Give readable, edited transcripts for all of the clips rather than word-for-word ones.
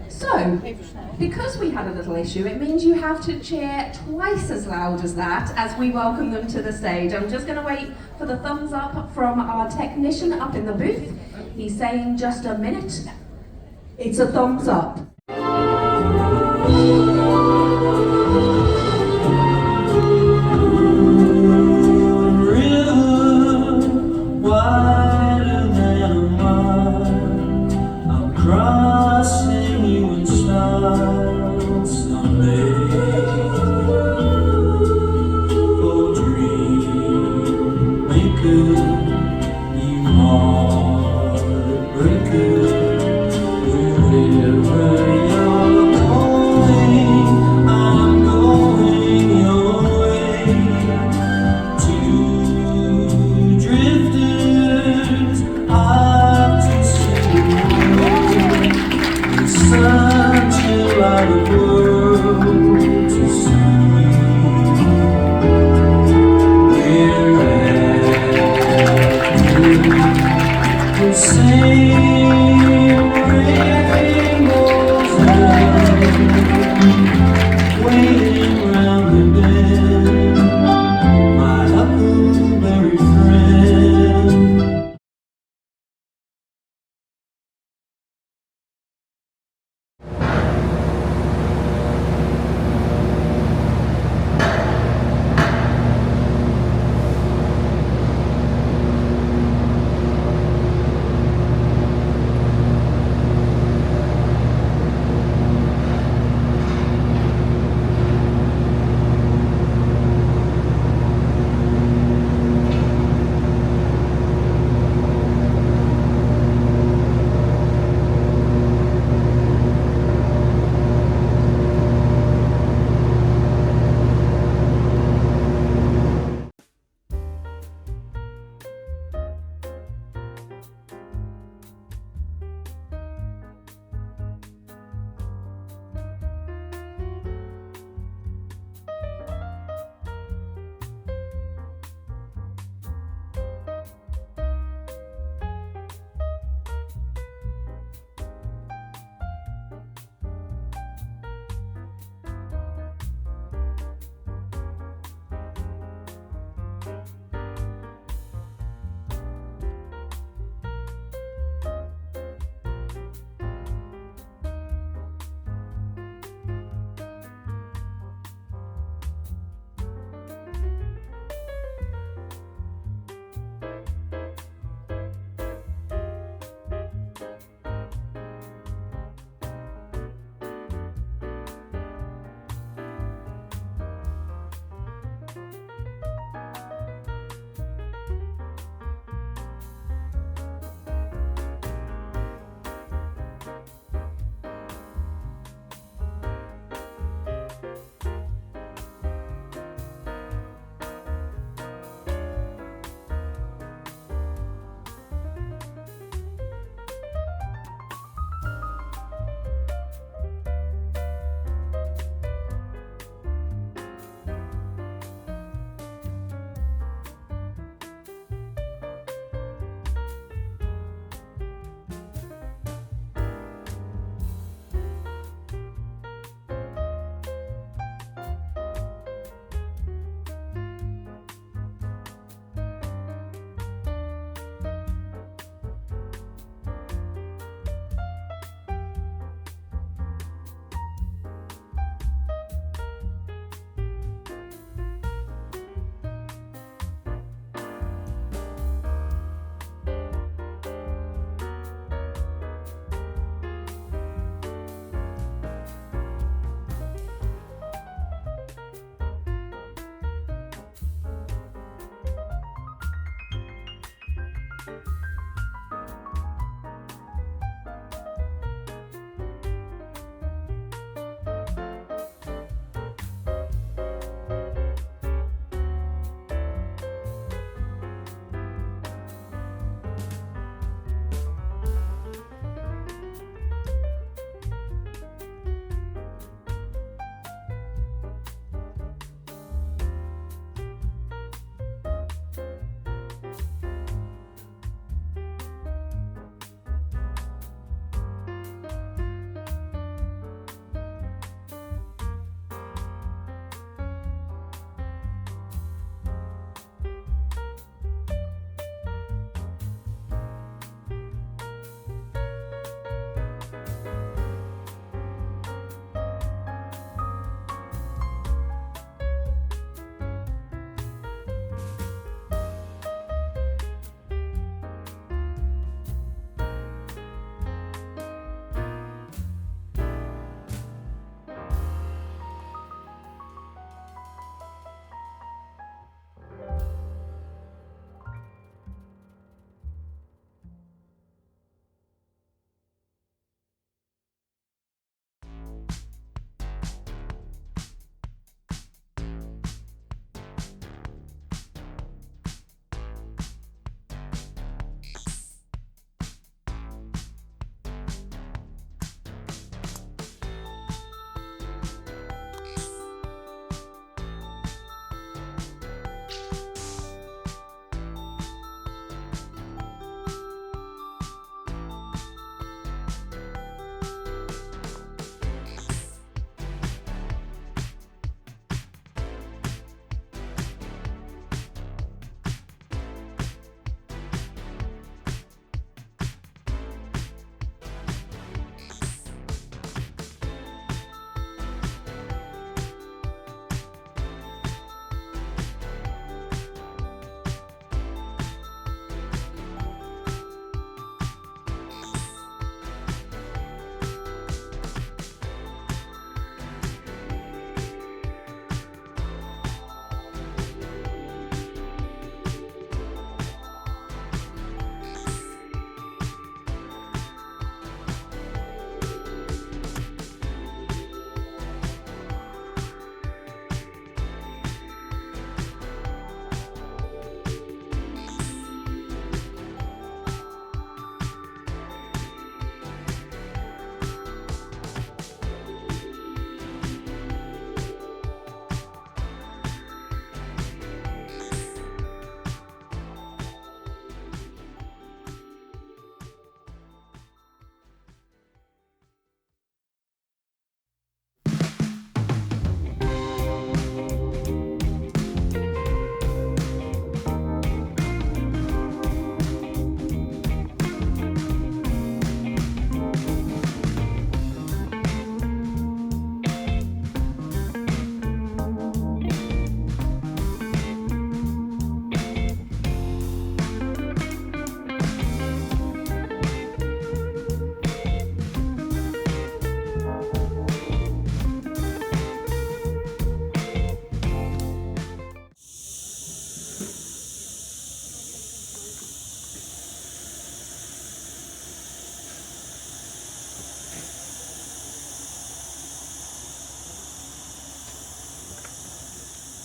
So, because we had a little issue, it means you have to cheer twice as loud as that as we welcome them to the stage. I'm just going to wait for the thumbs up from our technician up in the booth. He's saying just a minute. It's a thumbs up.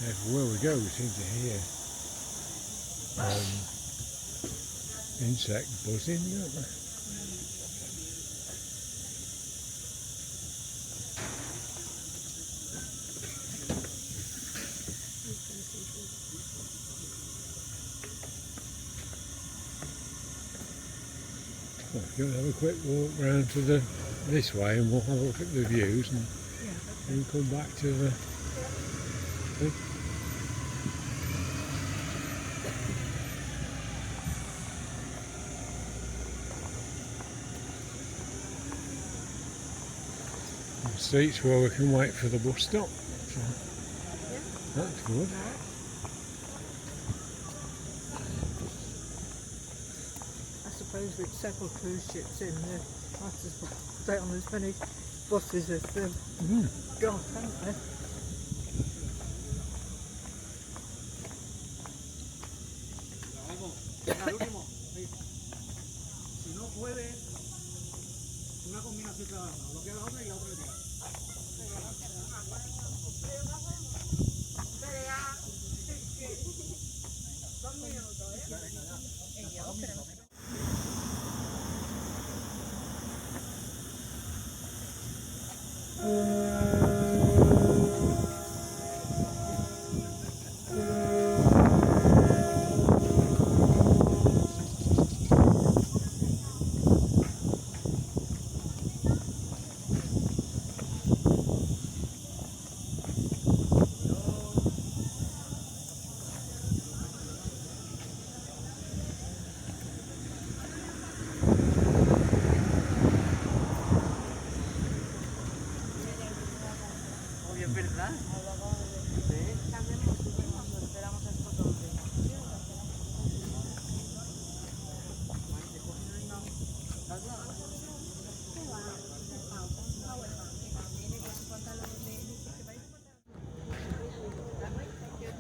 Everywhere we go we seem to hear insect buzzing, don't we? Well, we're going to have a quick walk round to this way and we'll have a look at the views and then come back to the thing. Seats where we can wait for the bus stop, so that's good. I suppose with several cruise ships in there, I might as well stay on as many buses as they've got, haven't they?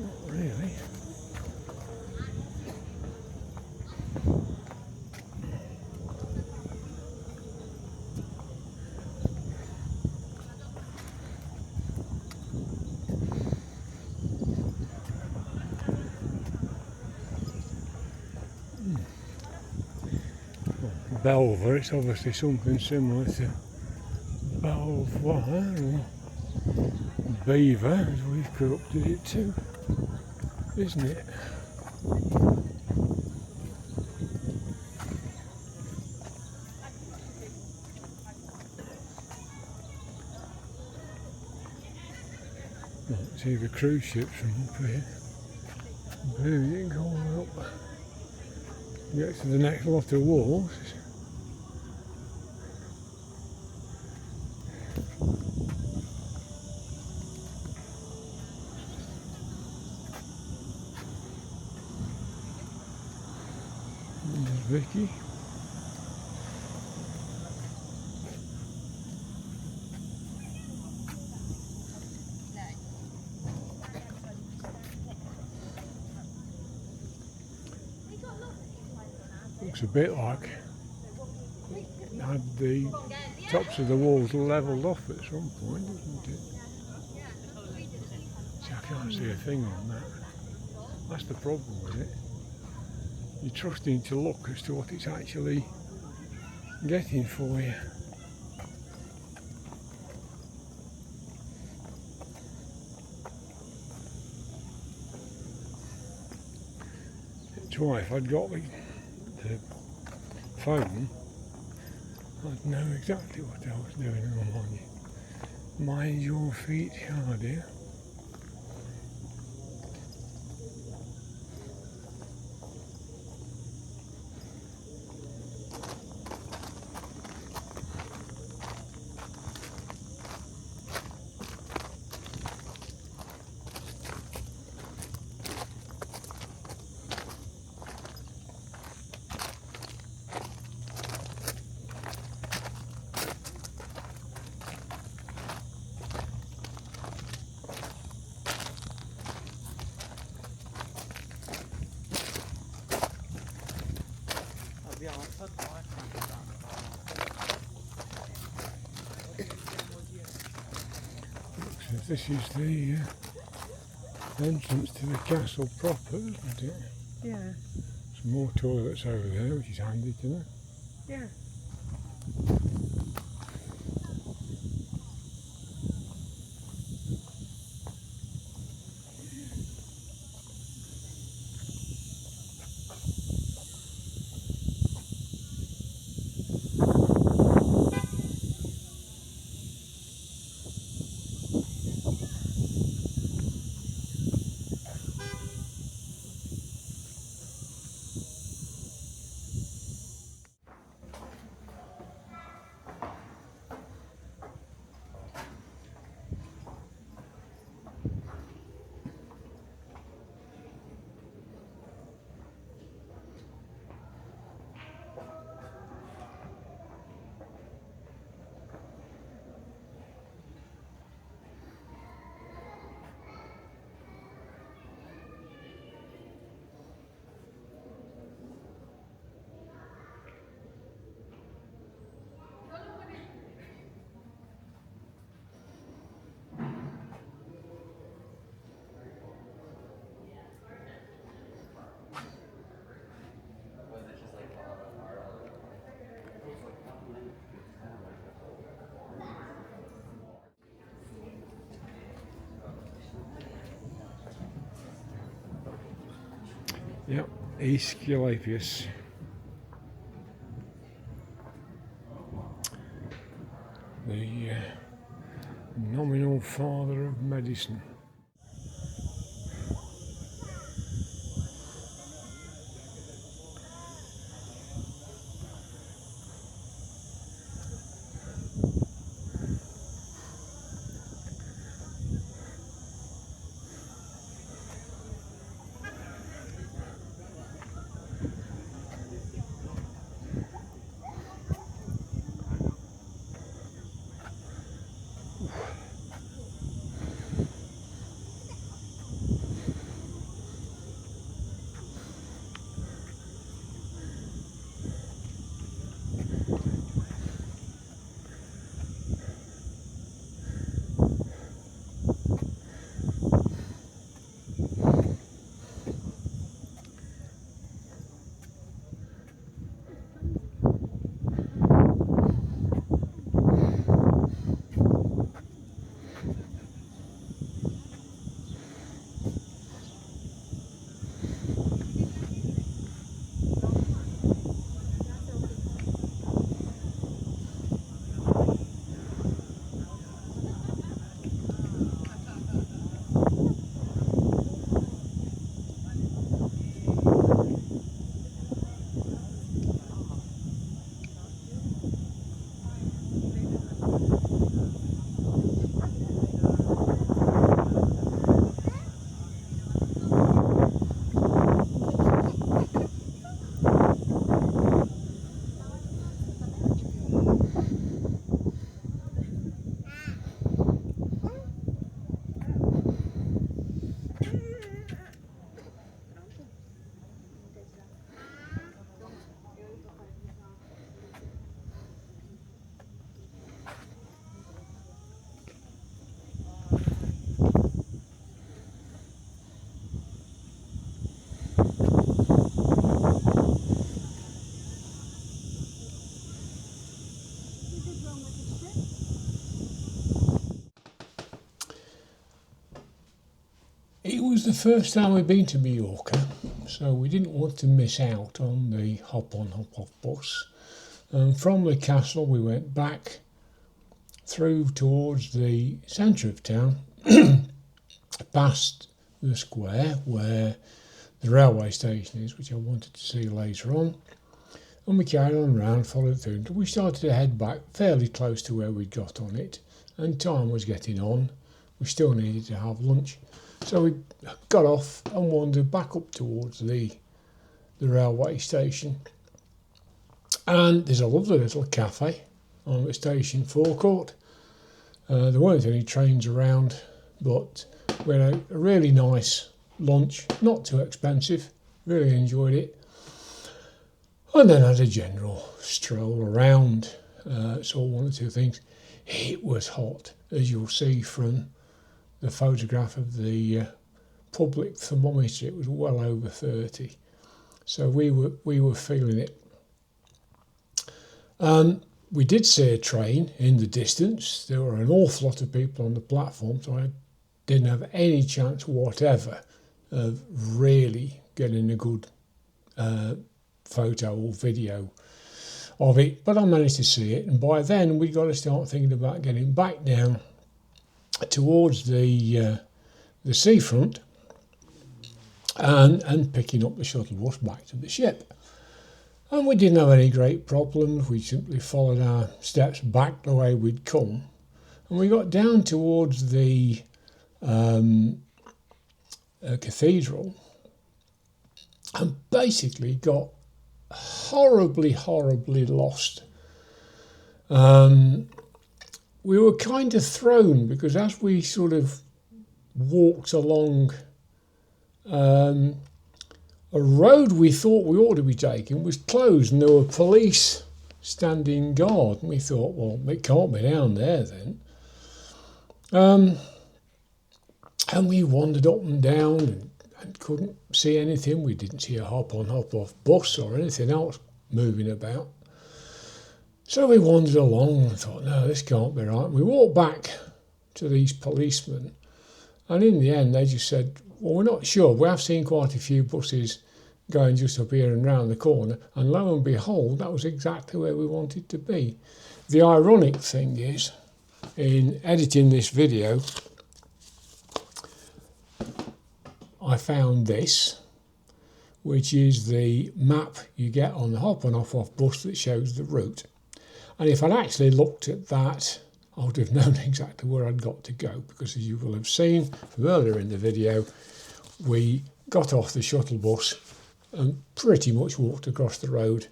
Not really. Belvoir, it's obviously something similar to Belvoir or Beaver, as we've corrupted it to, isn't it? Well, see the cruise ships from up here. Up here you can go all the way up. You get to the next lot of walls. There's Vicky. Looks a bit like had the tops of the walls levelled off at some point, doesn't it? See, I can't see a thing on that. That's the problem with it. You're trusting to look as to what it's actually getting for you. That's why if I'd got the phone, I'd know exactly what I was doing on you. Mind your feet, dear. This is the entrance to the castle proper, isn't it? Yeah, Some more toilets over there, which is handy to know. yeah. Yep, Aesculapius. The nominal father of medicine. It was the first time we'd been to Mallorca, so we didn't want to miss out on the hop on, hop off bus. From the castle, we went back through towards the centre of town, past the square where the railway station is, which I wanted to see later on. And we carried on round, followed through until we started to head back fairly close to where we'd got on it, and time was getting on. We still needed to have lunch. So we got off and wandered back up towards the railway station. And there's a lovely little cafe on the station forecourt. There weren't any trains around, but we had a really nice lunch, not too expensive, really enjoyed it. And then had a general stroll around, saw one or two things. It was hot, as you'll see from the photograph of the public thermometer, it was well over 30. So we were feeling it. We did see a train in the distance. There were an awful lot of people on the platform, so I didn't have any chance whatever of really getting a good photo or video of it, but I managed to see it, and by then we got to start thinking about getting back down towards the seafront and picking up the shuttle bus back to the ship. And we didn't have any great problems. We simply followed our steps back the way we'd come, and we got down towards the cathedral and basically got horribly lost. We were kind of thrown because as we sort of walked along a road we thought we ought to be taking was closed, and there were police standing guard, and we thought, well, it can't be down there then. And we wandered up and down and couldn't see anything. We didn't see a hop-on, hop-off bus or anything else moving about. So we wandered along and thought, no, this can't be right. We walked back to these policemen, and in the end they just said, well, we're not sure. We have seen quite a few buses going just up here and round the corner, and lo and behold, that was exactly where we wanted to be. The ironic thing is, in editing this video, I found this, which is the map you get on the hop and off bus that shows the route. And if I'd actually looked at that, I would have known exactly where I'd got to go, because as you will have seen from earlier in the video, we got off the shuttle bus and pretty much walked across the road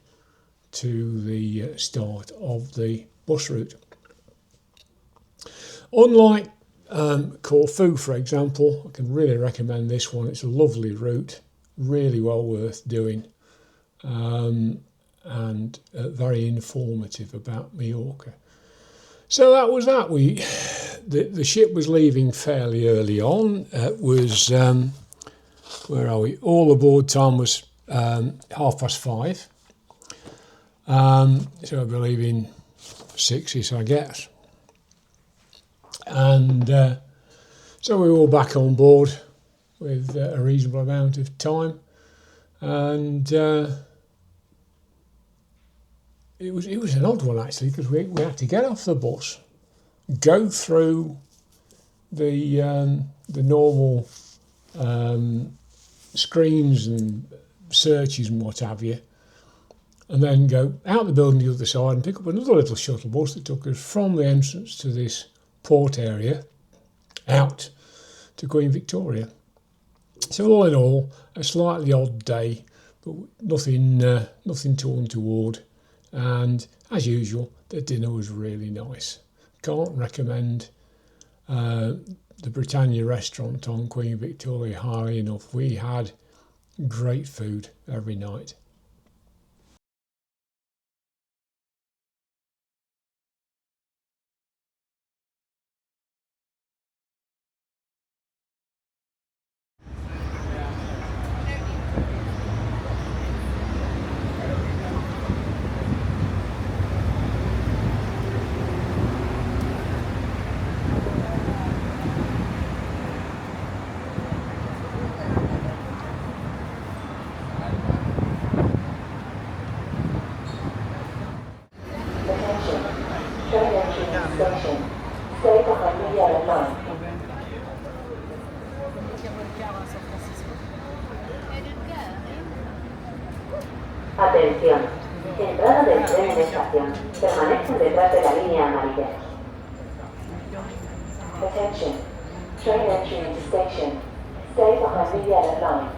to the start of the bus route. Unlike Corfu, for example, I can really recommend this one. It's a lovely route, really well worth doing, and very informative about Mallorca. So that was that. The ship was leaving fairly early on. It was, where are we? All aboard time was 5:30. So I'll be leaving 6-ish, I guess. And so we were all back on board with a reasonable amount of time, and it was an odd one actually, because we had to get off the bus, go through the normal screens and searches and what have you, and then go out the building to the other side and pick up another little shuttle bus that took us from the entrance to this port area out to Queen Victoria. So all in all, a slightly odd day, but nothing too untoward. And as usual, the dinner was really nice. Can't recommend the Britannia restaurant on Queen Victoria highly enough. We had great food every night. Atención, entrada del tren en estación. Permanecen detrás de la línea amarilla. Attention, train entry into station. Stay behind the yellow line.